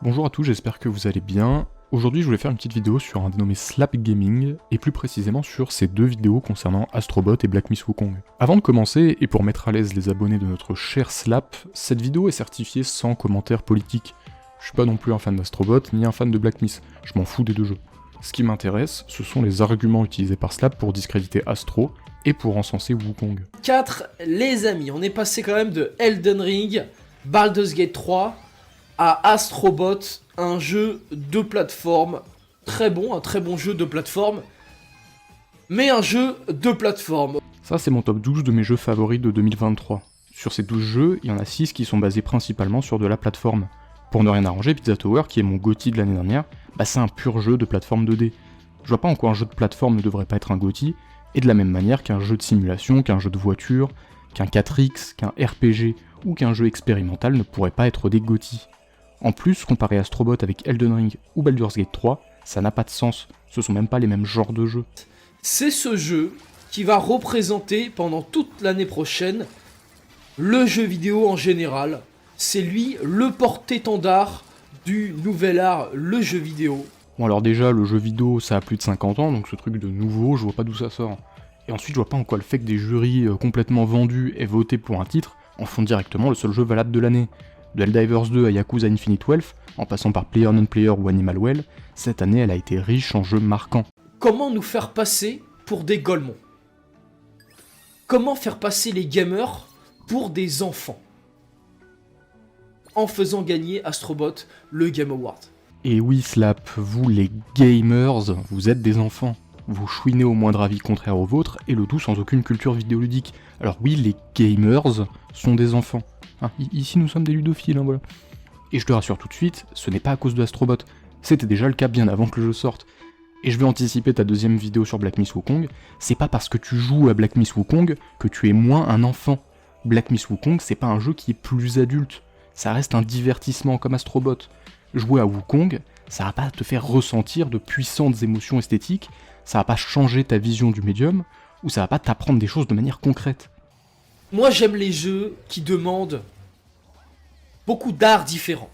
Bonjour à tous, j'espère que vous allez bien. Aujourd'hui je voulais faire une petite vidéo sur un dénommé Slap Gaming, et plus précisément sur ces deux vidéos concernant Astrobot et Black Miss Wukong. Avant de commencer, et pour mettre à l'aise les abonnés de notre cher Slap, cette vidéo est certifiée sans commentaire politique. Je suis pas non plus un fan d'Astrobot, ni un fan de Black Miss, je m'en fous des deux jeux. Ce qui m'intéresse, ce sont les arguments utilisés par Slap pour discréditer Astro, et pour encenser Wukong. 4, les amis, on est passé quand même de Elden Ring, Baldur's Gate 3, à Astrobot, un jeu de plateforme très bon, un très bon jeu de plateforme, mais un jeu de plateforme. Ça c'est mon top 12 de mes jeux favoris de 2023. Sur ces 12 jeux, il y en a 6 qui sont basés principalement sur de la plateforme. Pour ne rien arranger, Pizza Tower, qui est mon GOTY de l'année dernière, c'est un pur jeu de plateforme 2D. Je vois pas en quoi un jeu de plateforme ne devrait pas être un GOTY, et de la même manière qu'un jeu de simulation, qu'un jeu de voiture, qu'un 4X, qu'un RPG, ou qu'un jeu expérimental ne pourrait pas être des GOTY. En plus, comparer Astrobot avec Elden Ring ou Baldur's Gate 3, ça n'a pas de sens, ce sont même pas les mêmes genres de jeux. C'est ce jeu qui va représenter pendant toute l'année prochaine le jeu vidéo en général. C'est lui le porte-étendard du nouvel art, le jeu vidéo. Bon alors déjà, le jeu vidéo ça a plus de 50 ans, donc ce truc de nouveau, je vois pas d'où ça sort. Et ensuite, je vois pas en quoi le fait que des jurys complètement vendus aient voté pour un titre en font directement le seul jeu valable de l'année. De Helldivers 2 à Yakuza Infinite Wealth, en passant par PlayerUnknownPlayer ou Animal Well, cette année elle a été riche en jeux marquants. Comment nous faire passer pour des golemons? Comment faire passer les gamers pour des enfants? En faisant gagner Astrobot le Game Award. Et oui Slap, vous les gamers, vous êtes des enfants. Vous chouinez au moindre avis contraire au vôtre, et le tout sans aucune culture vidéoludique. Alors oui, les gamers sont des enfants. Ici nous sommes des ludophiles, voilà. Et je te rassure tout de suite, ce n'est pas à cause de Astrobot. C'était déjà le cas bien avant que le jeu sorte. Et je vais anticiper ta deuxième vidéo sur Black Miss Wukong, c'est pas parce que tu joues à Black Miss Wukong que tu es moins un enfant. Black Miss Wukong, c'est pas un jeu qui est plus adulte. Ça reste un divertissement comme Astrobot. Jouer à Wukong, ça va pas te faire ressentir de puissantes émotions esthétiques, ça va pas changer ta vision du médium, ou ça va pas t'apprendre des choses de manière concrète. Moi j'aime les jeux qui demandent beaucoup d'arts différents.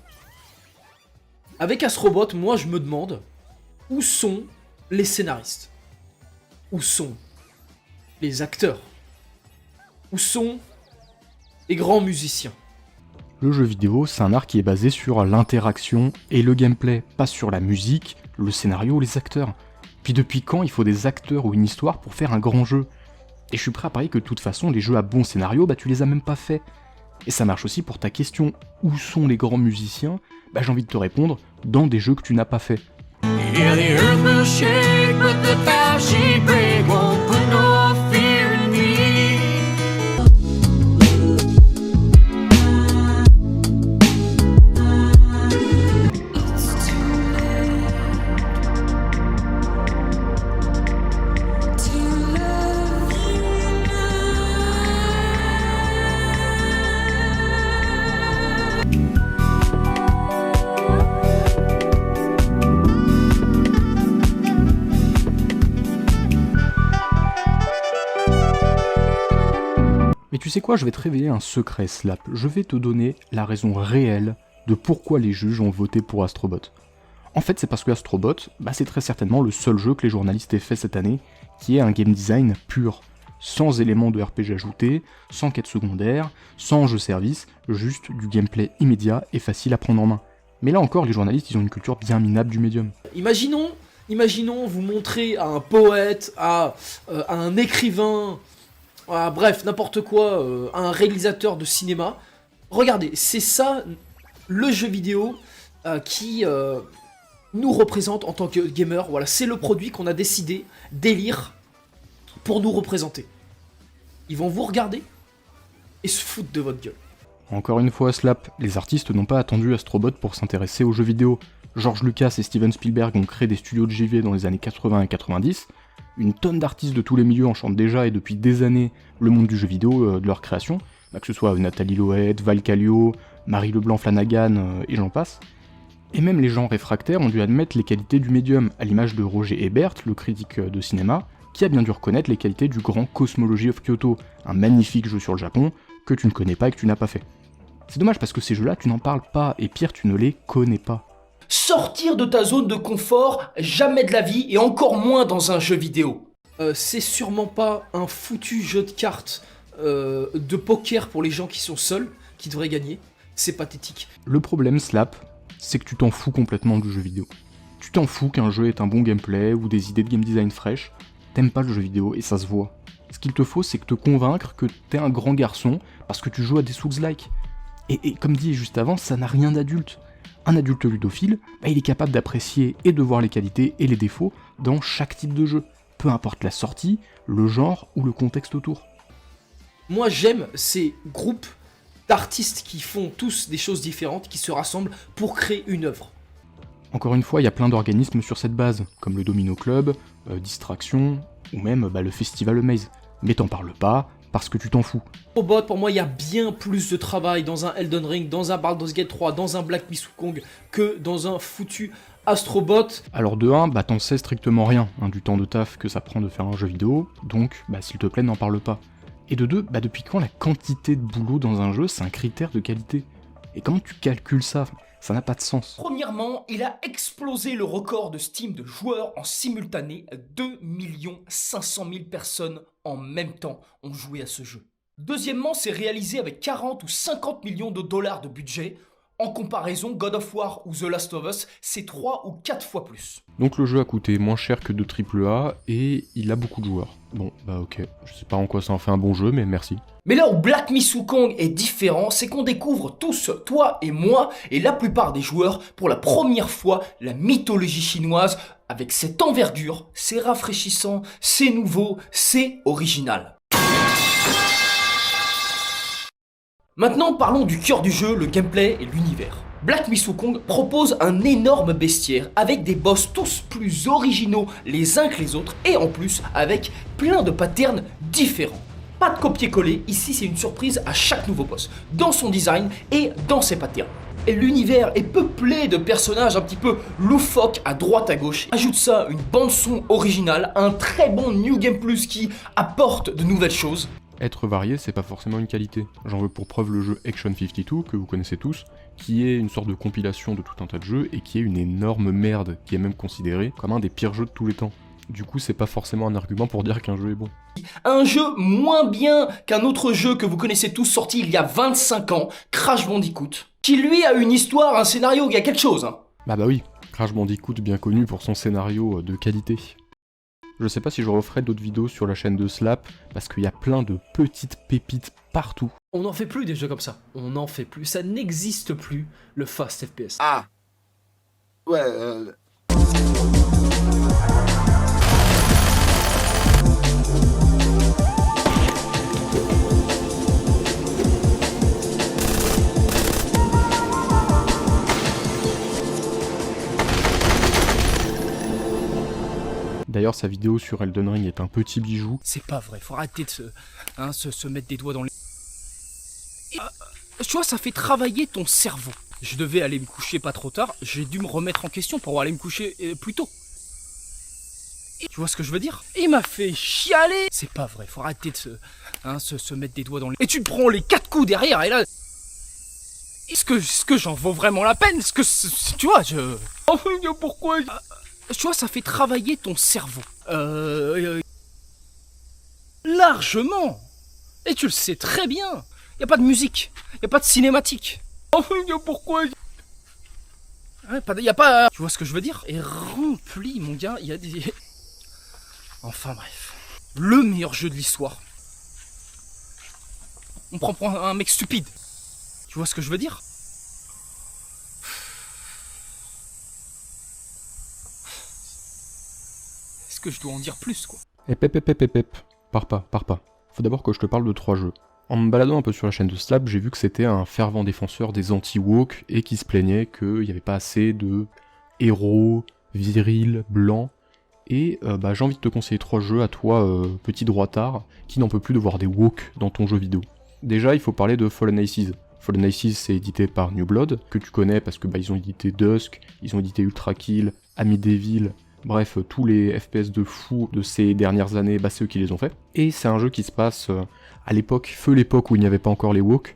Avec Astrobot, moi je me demande où sont les scénaristes? Où sont les acteurs? Où sont les grands musiciens? Le jeu vidéo, c'est un art qui est basé sur l'interaction et le gameplay, pas sur la musique, le scénario ou les acteurs. Puis depuis quand il faut des acteurs ou une histoire pour faire un grand jeu? Et je suis prêt à parier que de toute façon, les jeux à bon scénario, tu les as même pas faits. Et ça marche aussi pour ta question, où sont les grands musiciens? J'ai envie de te répondre, dans des jeux que tu n'as pas fait. Mais tu sais quoi, je vais te révéler un secret, Slap. Je vais te donner la raison réelle de pourquoi les juges ont voté pour Astrobot. En fait, c'est parce que Astrobot, c'est très certainement le seul jeu que les journalistes aient fait cette année, qui est un game design pur, sans éléments de RPG ajoutés, sans quête secondaire, sans jeu service, juste du gameplay immédiat et facile à prendre en main. Mais là encore, les journalistes, ils ont une culture bien minable du médium. Imaginons vous montrer à un poète, à un écrivain, bref, n'importe quoi, un réalisateur de cinéma. Regardez, c'est ça le jeu vidéo qui nous représente en tant que gamer. Voilà, c'est le produit qu'on a décidé d'élire pour nous représenter. Ils vont vous regarder et se foutre de votre gueule. Encore une fois, Slap, les artistes n'ont pas attendu Astrobot pour s'intéresser aux jeux vidéo. George Lucas et Steven Spielberg ont créé des studios de JV dans les années 80 et 90. Une tonne d'artistes de tous les milieux enchantent déjà et depuis des années le monde du jeu vidéo de leur création, que ce soit Nathalie Loët, Val Callio, Marie Leblanc-Flanagan et j'en passe. Et même les gens réfractaires ont dû admettre les qualités du médium, à l'image de Roger Ebert, le critique de cinéma, qui a bien dû reconnaître les qualités du grand Cosmology of Kyoto, un magnifique jeu sur le Japon que tu ne connais pas et que tu n'as pas fait. C'est dommage parce que ces jeux-là, tu n'en parles pas, et pire, tu ne les connais pas. Sortir de ta zone de confort, jamais de la vie et encore moins dans un jeu vidéo. C'est sûrement pas un foutu jeu de cartes de poker pour les gens qui sont seuls qui devraient gagner. C'est pathétique. Le problème, Slap, c'est que tu t'en fous complètement du jeu vidéo. Tu t'en fous qu'un jeu ait un bon gameplay ou des idées de game design fraîches. T'aimes pas le jeu vidéo et ça se voit. Ce qu'il te faut, c'est que te convaincre que t'es un grand garçon parce que tu joues à des Souls-like. Et comme dit juste avant, ça n'a rien d'adulte. Un adulte ludophile, il est capable d'apprécier et de voir les qualités et les défauts dans chaque type de jeu, peu importe la sortie, le genre ou le contexte autour. Moi j'aime ces groupes d'artistes qui font tous des choses différentes, qui se rassemblent pour créer une œuvre. Encore une fois, il y a plein d'organismes sur cette base, comme le Domino Club, Distraction, ou même le Festival Maze. Mais t'en parles pas, parce que tu t'en fous. Astrobot, pour moi, il y a bien plus de travail dans un Elden Ring, dans un Baldur's Gate 3, dans un Black Myth Wukong, que dans un foutu Astrobot. Alors de 1, t'en sais strictement rien, du temps de taf que ça prend de faire un jeu vidéo, donc s'il te plaît, n'en parle pas. Et de 2, depuis quand la quantité de boulot dans un jeu, c'est un critère de qualité? Et comment tu calcules ça? Ça n'a pas de sens. Premièrement, il a explosé le record de Steam de joueurs en simultané. 2 500 000 personnes en même temps ont joué à ce jeu. Deuxièmement, c'est réalisé avec 40 ou 50 millions de dollars de budget. En comparaison, God of War ou The Last of Us, c'est 3 ou 4 fois plus. Donc le jeu a coûté moins cher que de AAA et il a beaucoup de joueurs. Bon, ok, je sais pas en quoi ça en fait un bon jeu, mais merci. Mais là où Black Myth Wukong est différent, c'est qu'on découvre tous, toi et moi, et la plupart des joueurs, pour la première fois, la mythologie chinoise, avec cette envergure, c'est rafraîchissant, c'est nouveau, c'est original. Maintenant, parlons du cœur du jeu, le gameplay et l'univers. Black Myth Wukong propose un énorme bestiaire avec des boss tous plus originaux les uns que les autres et en plus avec plein de patterns différents. Pas de copier-coller, ici c'est une surprise à chaque nouveau boss, dans son design et dans ses patterns. Et l'univers est peuplé de personnages un petit peu loufoques à droite à gauche. Ajoute ça une bande son originale, un très bon New Game Plus qui apporte de nouvelles choses. Être varié, c'est pas forcément une qualité. J'en veux pour preuve le jeu Action 52, que vous connaissez tous, qui est une sorte de compilation de tout un tas de jeux et qui est une énorme merde, qui est même considéré comme un des pires jeux de tous les temps. Du coup, c'est pas forcément un argument pour dire qu'un jeu est bon. Un jeu moins bien qu'un autre jeu que vous connaissez tous sorti il y a 25 ans, Crash Bandicoot, qui lui a une histoire, un scénario, il y a quelque chose. Bah oui, Crash Bandicoot bien connu pour son scénario de qualité. Je sais pas si je referai d'autres vidéos sur la chaîne de Slap, parce qu'il y a plein de petites pépites partout. On n'en fait plus des jeux comme ça. On n'en fait plus. Ça n'existe plus, le fast FPS. Ah. Ouais, D'ailleurs, sa vidéo sur Elden Ring est un petit bijou. C'est pas vrai, faut arrêter de se mettre des doigts dans les... Tu vois, ça fait travailler ton cerveau. Je devais aller me coucher pas trop tard, j'ai dû me remettre en question pour aller me coucher plus tôt. Tu vois ce que je veux dire? Il m'a fait chialer. C'est pas vrai, faut arrêter de se mettre des doigts dans les... Et tu te prends les 4 coups derrière, et là... Est-ce que j'en vaux vraiment la peine? Est-ce que... Tu vois, je... Pourquoi? Tu vois, ça fait travailler ton cerveau. Largement. Et tu le sais très bien. Y a pas de musique. Y a pas de cinématique. Pourquoi? Y a pas... Tu vois ce que je veux dire? Et rempli, mon gars, y a des... Enfin bref. Le meilleur jeu de l'histoire. On prend pour un mec stupide. Tu vois ce que je veux dire? Est-ce que je dois en dire plus, quoi? Pars pas. Faut d'abord que je te parle de 3 jeux. En me baladant un peu sur la chaîne de Slap, j'ai vu que c'était un fervent défenseur des anti-woke et qui se plaignait qu'il n'y avait pas assez de héros, virils, blancs. Et j'ai envie de te conseiller 3 jeux à toi, petit droitard, qui n'en peut plus de voir des woke dans ton jeu vidéo. Déjà, il faut parler de Fallen Aces. Fallen Aces, c'est édité par New Blood, que tu connais parce que ils ont édité Dusk, ils ont édité Ultra Kill, Ami Devil, bref, tous les FPS de fou de ces dernières années, c'est eux qui les ont fait. Et c'est un jeu qui se passe à l'époque, l'époque où il n'y avait pas encore les woke,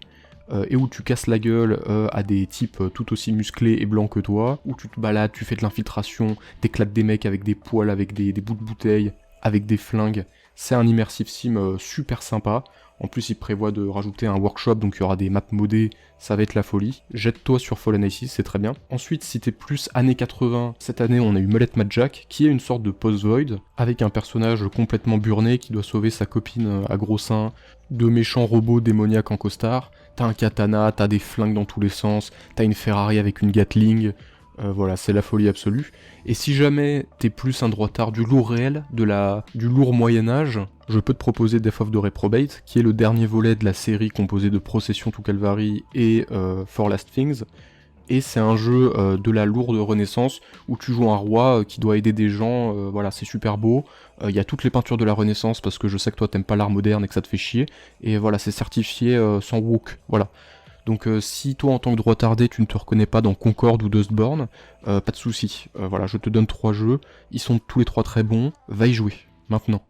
et où tu casses la gueule à des types tout aussi musclés et blancs que toi, où tu te balades, tu fais de l'infiltration, t'éclates des mecs avec des poils, avec des bouts de bouteilles, avec des flingues. C'est un immersive sim super sympa. En plus, il prévoit de rajouter un workshop, donc il y aura des maps modées, ça va être la folie. Jette-toi sur Fallen Isis, c'est très bien. Ensuite, si t'es plus années 80, cette année on a eu Mullet Mad Jack, qui est une sorte de post-void, avec un personnage complètement burné qui doit sauver sa copine à gros seins, de méchants robots démoniaques en costard. T'as un katana, t'as des flingues dans tous les sens, t'as une Ferrari avec une Gatling. Voilà, c'est la folie absolue. Et si jamais t'es plus un droitard du lourd réel, du lourd Moyen-Âge, je peux te proposer Death of the Reprobate, qui est le dernier volet de la série composée de Procession to Calvary et For Last Things. Et c'est un jeu de la lourde Renaissance, où tu joues un roi qui doit aider des gens, voilà, c'est super beau. Il y a toutes les peintures de la Renaissance, parce que je sais que toi t'aimes pas l'art moderne et que ça te fait chier. Et voilà, c'est certifié sans woke, voilà. Donc si toi en tant que droitardé tu ne te reconnais pas dans Concorde ou Dustborn, pas de soucis. Voilà, je te donne 3 jeux, ils sont tous les 3 très bons, va y jouer, maintenant.